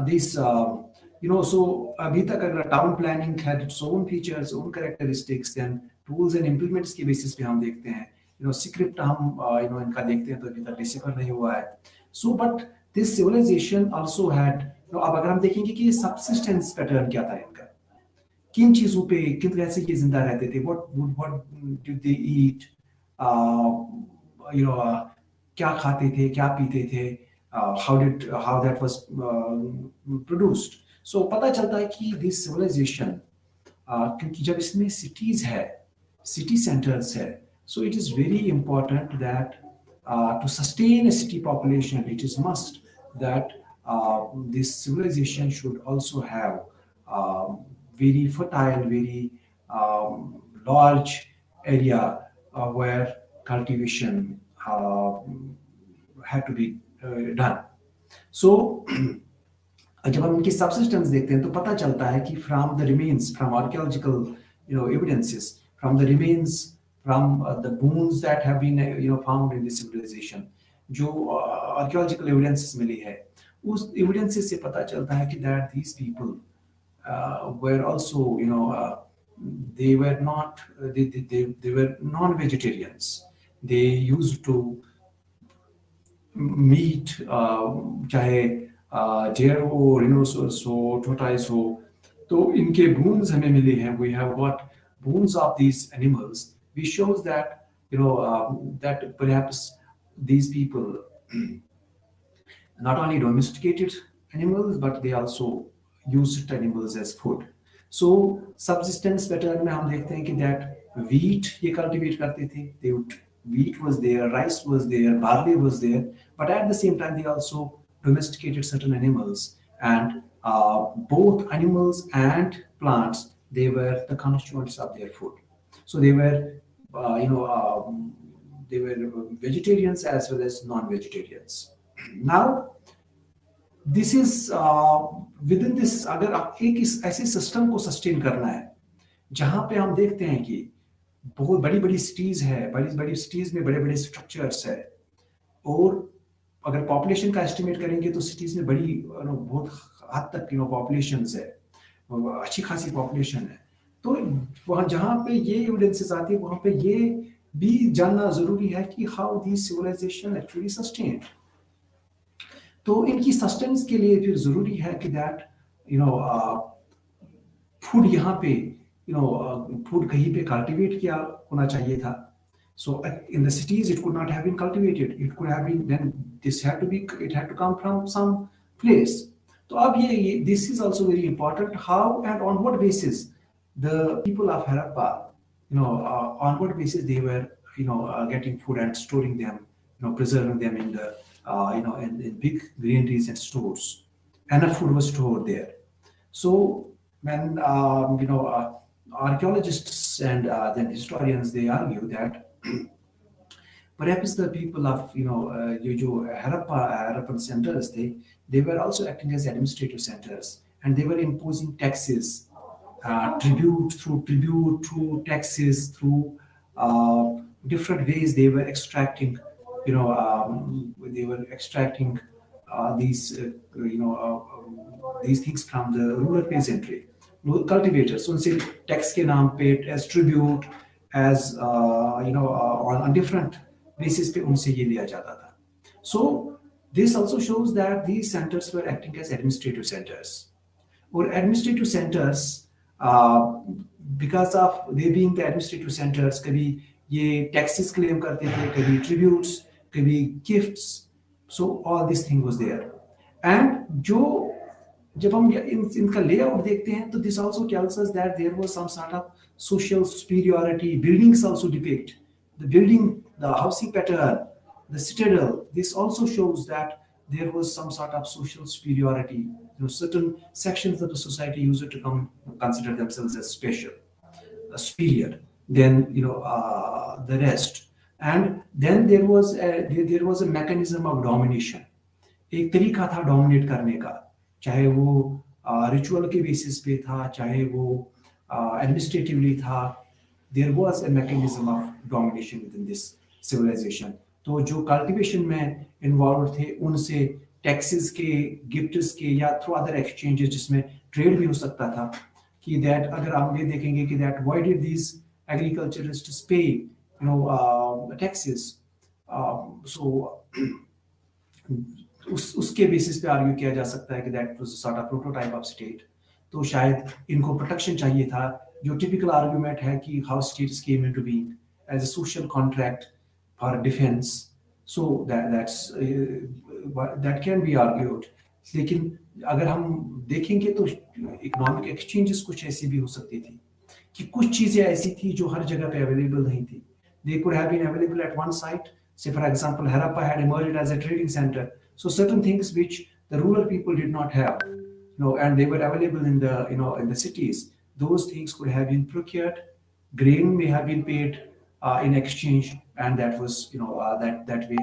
this, so अभी तक अगर town planning had its own features, own characteristics, then tools and implements के basis पे हम देखते हैं, script हम इनका देखते हैं तो अभी तक decipher नहीं हुआ है. So but this civilization also had, अब अगर हम देखेंगे कि subsistence pattern क्या था इनका, किन चीजों पे किन कैसे ये जिंदा रहते थे, what did they eat, क्या खाते थे, क्या पीते थे, how that was produced. So पता चलता है कि this civilization, क्योंकि जब इसमें cities है, city centers है, so it is very important that to sustain a city population, it is must that this civilization should also have very fertile, very large area where cultivation had to be done. So जब हम इनकी subsistence देखते हैं तो पता चलता है कि from the remains, from archaeological evidences, from the remains, from the bones that have been found in this civilization, जो archaeological evidences मिली है, उस evidences से पता चलता है कि that these people were also they were not they were non-vegetarians. They used to meat, चाहे deer हो, rhinoceros हो, tortoise हो, तो इनके bones हमें मिले हैं. We have got bones of these animals, which shows that that perhaps these people not only domesticated animals but they also used animals as food. So subsistence pattern में हम देखते हैं कि that wheat ये cultivate करते थे. Wheat was there, rice was there, barley was there, but at the same time they also domesticated certain animals, and both animals and plants, they were the constituents of their food. So they were they were vegetarians as well as non-vegetarians. Now this is with in this, अगर आप एक इस ऐसे system को sustain करना है जहां पे हम देखते हैं कि बहुत बड़ी बड़ी सिटीज है, बड़ी बड़ी सिटीज में बड़े बड़े स्ट्रक्चर्स है, और अगर पॉपुलेशन का एस्टिमेट करेंगे तो सिटीज में बड़ी बहुत हद तक पॉपुलेशन है, अच्छी खासी पॉपुलेशन है, तो वहाँ जहाँ पे ये एविडेंसेस आती है वहाँ पे ये भी जानना जरूरी है कि how the civilization actually sustain. तो इनकी सस्टेंस के लिए फिर जरूरी है कि दैट फूड यहाँ पे फूड कहीं पे कल्टीवेट किया होना चाहिए था। So in the cities it could not have been cultivated, it could have been, then this had to be, it had to come from some place. तो अब ये this is also very important, how and on what basis the people of Harappa, on what basis they were getting food and storing them, preserving them in the in big granaries and stores. Enough food was stored there. So when archaeologists and then historians, they argue that perhaps the people of Harappan centers, they were also acting as administrative centers, and they were imposing taxes, tribute through taxes, through different ways they were extracting these things from the rural peasantry, cultivators. So उनसे tax के नाम पे as tribute, as on different basis पे उनसे ये लिया जाता था. So this also shows that these centers were acting as administrative centers. और administrative centers, because of they being the administrative centers, कभी ये taxes claim करते थे, कभी tributes, कभी gifts. So all this thing was there. And जब हम इनका layout देखते हैं तो this also tells us that there was some sort of social superiority. Buildings also depict the building, the housing pattern, the citadel. This also shows that there was some sort of social superiority. Certain sections of the society used to consider themselves as special, superior than the rest. And then there was a mechanism of domination. एक तरीका था dominate करने का, चाहे वो ritual के basis पे था, चाहे वो एडमिनिस्ट्रेटिवली था. There was a mechanism of domination within this civilization. तो जो कल्टीवेशन में इन्वॉल्व थे उनसे टैक्सेस के, गिफ्ट्स के, या थ्रू अदर एक्सचेंजेस जिसमें ट्रेड भी हो सकता था, कि दैट अगर आप ये देखेंगे कि दैट व्हाई डिड दीज एग्रीकल्चरिस्ट्स पे टैक्सेस. सो उसके बेसिस पे आर्ग्यू किया जा सकता है कि that was sort of prototype of state. तो शायद इनको प्रोटेक्शन चाहिए था. जो टिपिकल आर्गुमेंट है कि how states came into being as a social contract for defence. So that can be argued. लेकिन अगर हम देखेंगे तो इकोनॉमिक एक्सचेंजेस कुछ ऐसी भी हो सकती थी कि कुछ चीजें ऐसी थी जो हर जगह पे अवेलेबल नहीं थी. They could have been available at one site. Say, for example, Harappa had emerged as a trading center. So certain things which the rural people did not have, and they were available in the cities, those things could have been procured. Grain may have been paid in exchange, and that was, that way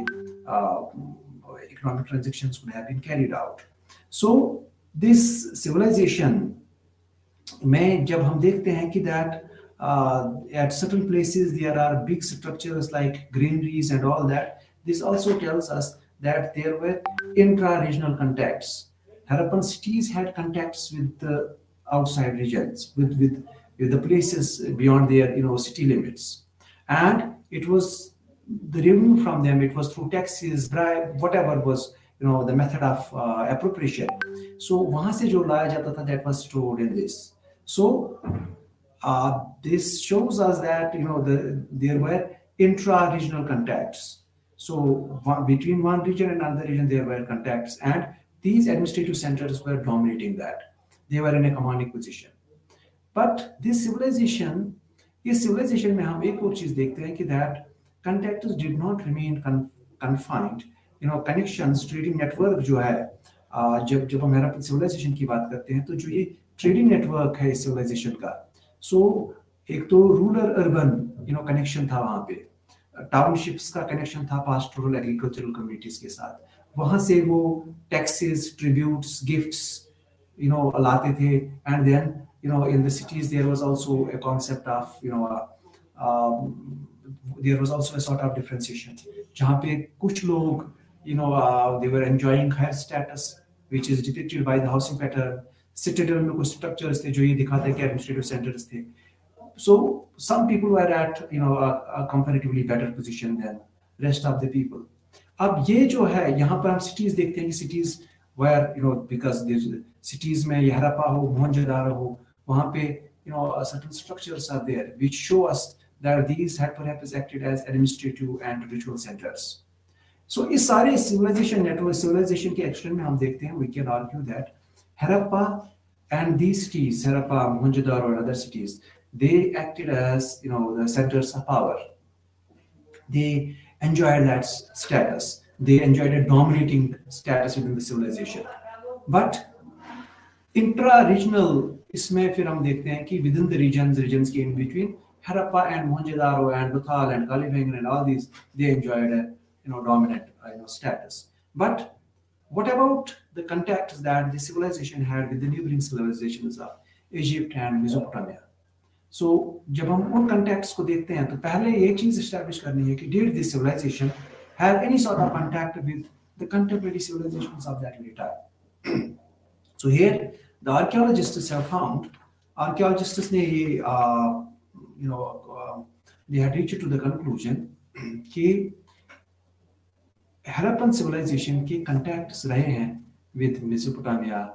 economic transactions could have been carried out. So this civilization में जब हम देखते हैं कि that at certain places there are big structures like granaries and all that, this also tells us that there were intra-regional contacts. Harappan cities had contacts with the outside regions, with the places beyond their city limits, and it was the revenue from them. It was through taxes, bribe, whatever was the method of appropriation. So वहाँ से जो लाया जाता था, that was stored in this. So this shows us that there were intra-regional contacts. So between one region and another region there were contacts, and these administrative centers were dominating that. They were in a commanding position. But this civilization, इस civilization में हम एक और चीज देखते हैं कि that contacts did not remain confined. Connections, trading network जो है, जब हम हरप्पन civilization की बात करते हैं तो जो ये trading network है इस civilization का, सो एक तो रूरल अर्बन कनेक्शन था, वहां पे टाउनशिप्स का कनेक्शन था पास्टोरल एग्रीकल्चरल कम्युनिटीज के साथ. वहां से वो taxes, tributes, gifts, लाते थे. And then in the cities there was also a concept of there was also a sort of differentiation जहाँ पे कुछ लोग they were enjoying higher status, which is depicted by the housing pattern. Citadel में कुछ structures थे जो ये दिखाते हैं कि administrative centers थे. So some people were at a comparatively better position than rest of the people. अब ये जो है यहाँ पर हम cities देखते हैं कि cities where because these cities में हड़प्पा हो, मोहनजोदारो हो, वहाँ पे certain structures are there which show us that these had perhaps acted as administrative and ritual centers. So इस सारे civilization network civilization के extent में हम देखते हैं, we can argue that Harappa and these cities, Harappa, Mohenjo-daro and other cities, they acted as the centers of power. They enjoyed that status. They enjoyed a dominating status within the civilization. But intra-regional, इसमें फिर हम देखते हैं कि within the regions के in between, Harappa and Mohenjo-daro and Lothal and Kalibangan and all these, they enjoyed a dominant status. But what about the contacts that the civilization had with the neighboring civilizations of Egypt and Mesopotamia? So जब हम उन contacts को देखते हैं तो पहले ये चीज establish करनी है कि did this civilization have any sort of contact with the contemporary civilizations of that very time? So here the archaeologists have found, archaeologists ने ये they had reached to the conclusion कि Harappan civilization के contacts रहे हैं with Mesopotamia,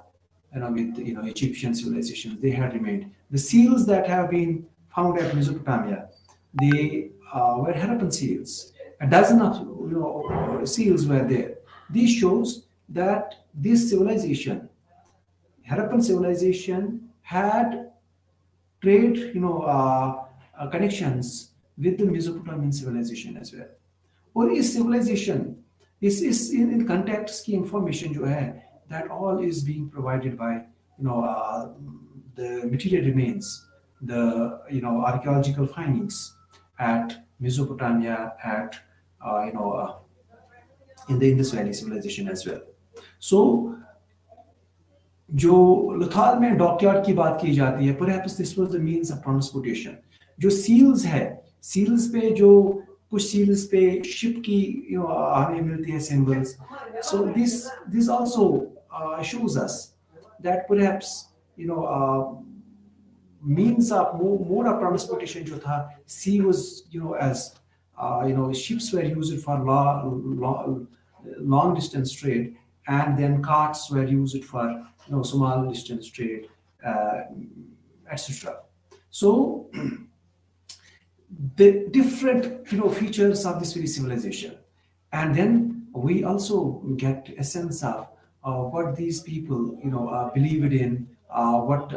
with Egyptian civilizations. They had remained. The seals that have been found at Mesopotamia, they were Harappan seals. A dozen of seals were there. This shows that this civilization, Harappan civilization, had trade, connections with the Mesopotamian civilization as well. और इस civilization, इस in contacts की information जो है, that all is being provided by the material remains, the archaeological findings at Mesopotamia, at in the Indus Valley civilization as well. So जो लोथाल में dockyard की बात की जाती है, perhaps this was the means of transportation. जो seals है, seals पे जो कुछ seals पे ship की हमें मिलती है symbols. So this also shows us that perhaps means of more of transportation जो था, sea was as ships were used for long distance trade, and then carts were used for small distance trade, etc. So the different features of this very civilization, and then we also get a sense of what these people believed in, what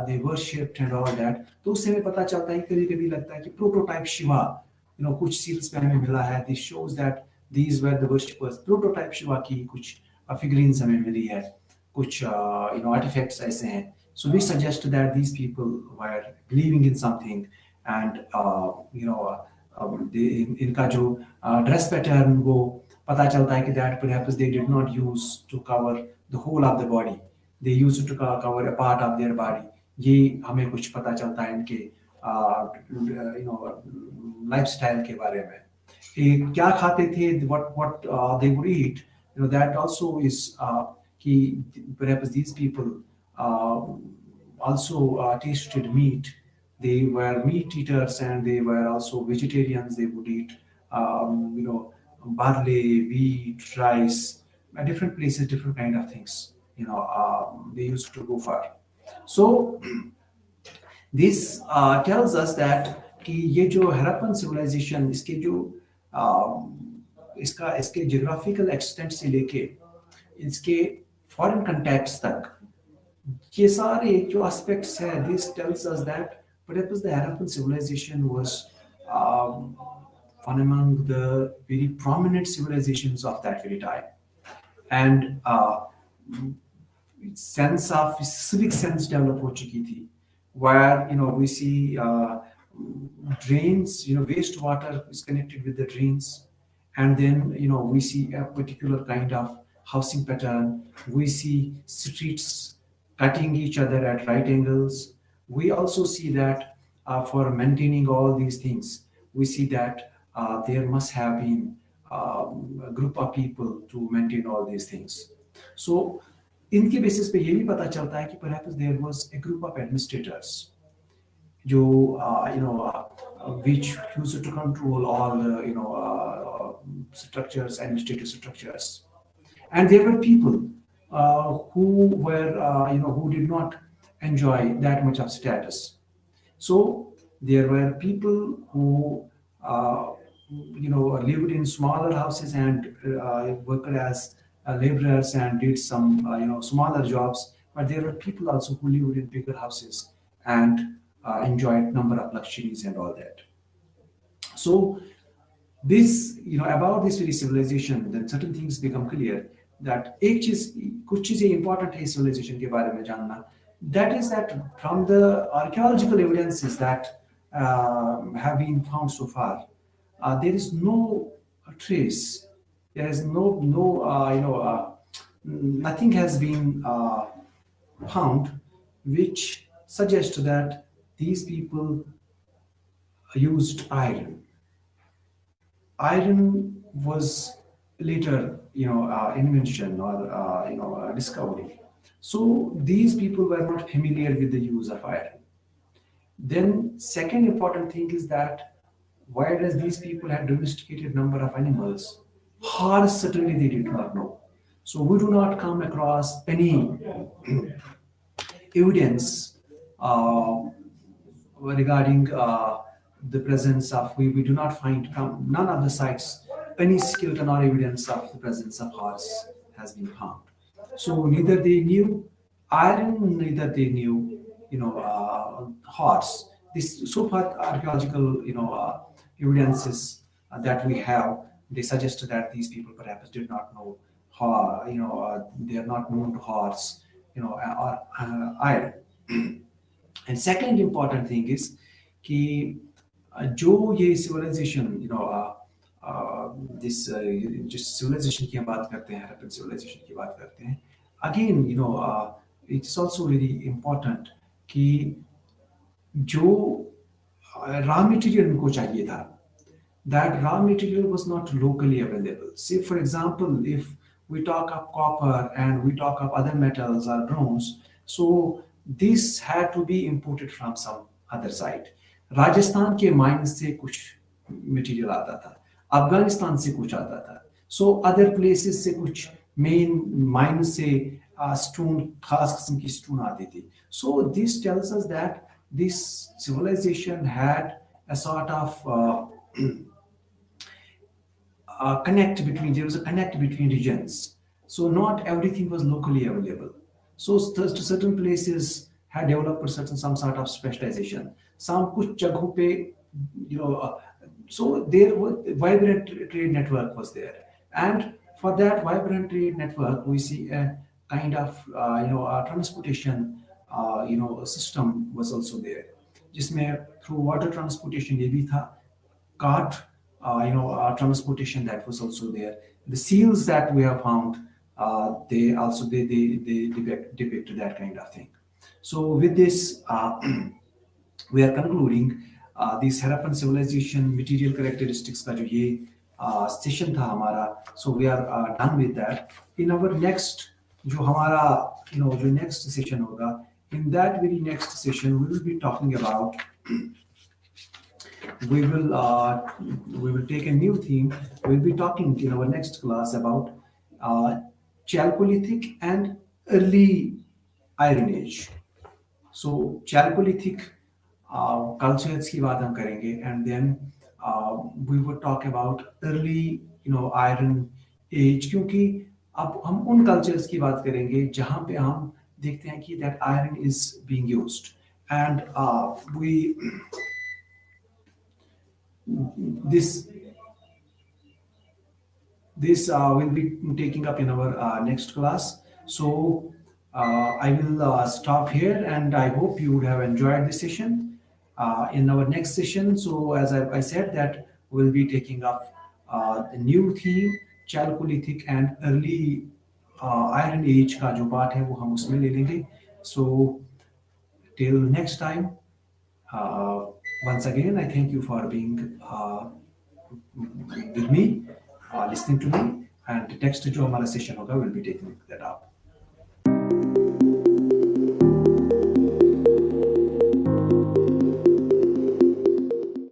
they worshipped and all that. तो उससे हमें पता चलता है, कभी-कभी लगता है कि prototype Shiva कुछ seals पे हमें मिला है. This shows that these were the worshippers. Prototype Shiva की कुछ figurines हमें मिली है, कुछ artifacts ऐसे हैं. So we suggest that these people were believing in something, and इनका जो dress pattern वो पता चलता है कि that perhaps they did not use to cover the whole of the body. They used to cover a part of their body. ये हमें कुछ पता चलता है इनके lifestyle के बारे में. क्या खाते थे, what they would eat, that also is कि perhaps these people also tasted meat. They were meat eaters and they were also vegetarians. They would eat barley, wheat, rice, at different places, different kind of things they used to go for. So this tells us that कि ये जो Harappan civilization, इसके जो इसके geographical extent से लेके इसके foreign contacts तक, ये सारे जो aspects है, this tells us that perhaps the Harappan civilization was one among the very prominent civilizations of that very time, and sense of civic sense develop हो चुकी थी, where we see drains, wastewater is connected with the drains, And then we see a particular kind of housing pattern. We see streets cutting each other at right angles. We also see that for maintaining all these things, we see that there must have been a group of people to maintain all these things. So इनके basis पे ये भी पता चलता है कि perhaps there was a group of administrators जो which used to control all the structures, administrative structures, and there were people who were who did not enjoy that much of status. So there were people who lived in smaller houses and worked as laborers and did some smaller jobs. But there were people also who lived in bigger houses and enjoyed number of luxuries and all that. So this about this very civilization, then certain things become clear that एक चीज कुछ चीजें important है civilization के बारे में जानना. That is that from the archaeological evidences that have been found so far, there is no trace. There is nothing has been found which suggests that these people used iron. Iron was later, invention or discovery. So these people were not familiar with the use of iron. Then second important thing is that whereas these people had domesticated number of animals, horse certainly they did not know. So we do not come across any evidence regarding the presence of, we do not find from none of the sites any skeleton or evidence of the presence of horse has been found. So neither they knew iron, neither they knew horse. This so far archaeological evidences that we have, they suggest that these people perhaps did not know they are not known to horse or iron. And second important thing is कि जो ये civilization this जिस civilization की हम बात करते हैं, Harappan civilization की बात करते हैं, again it's also very important कि जो raw material उनको चाहिए था, that raw material was not locally available. Say for example, if we talk of copper and we talk of other metals or bronze, so this had to be imported from some other side. Rajasthan के mines से कुछ material आता था, अफगानिस्तान से कुछ आता था, so other places से कुछ मेन माइंस से स्टोन, खास किस्म की स्टोन आती थी. So this tells us that this civilization had a sort of connect between, there was a connect between regions. So not everything was locally available. So certain places had developed some sort of specialization. Some kuch jaghoon pe, so there was vibrant trade network was there, and for that vibrant trade network, we see a kind of a transportation system was also there. जिसमें through water transportation ये भी था, cart transportation that was also there. The seals that we have found, they also they depict that kind of thing. So with this, we are concluding this Harappan civilization material characteristics का जो ये session था हमारा. So we are done with that. In our next जो हमारा जो next session होगा, in that very next session we will be talking about we will take a new theme. We'll be talking in our next class about Chalcolithic and early Iron Age. So Chalcolithic cultures की बात हम करेंगे, and then we will talk about early Iron Age, क्योंकि अब हम उन cultures की बात करेंगे जहाँ पे हम देखते हैं कि that iron is being used, and this will be taking up in our next class. So I will stop here, and I hope you would have enjoyed this session. In our next session, so as I said that we'll be taking up new theme chalcolithic and early iron age का जो part है वो हम उसमें ले लेंगे. So till next time, once again I thank you for being with me, listening to me, and next जो हमारा सेशन होगा we'll be taking that up.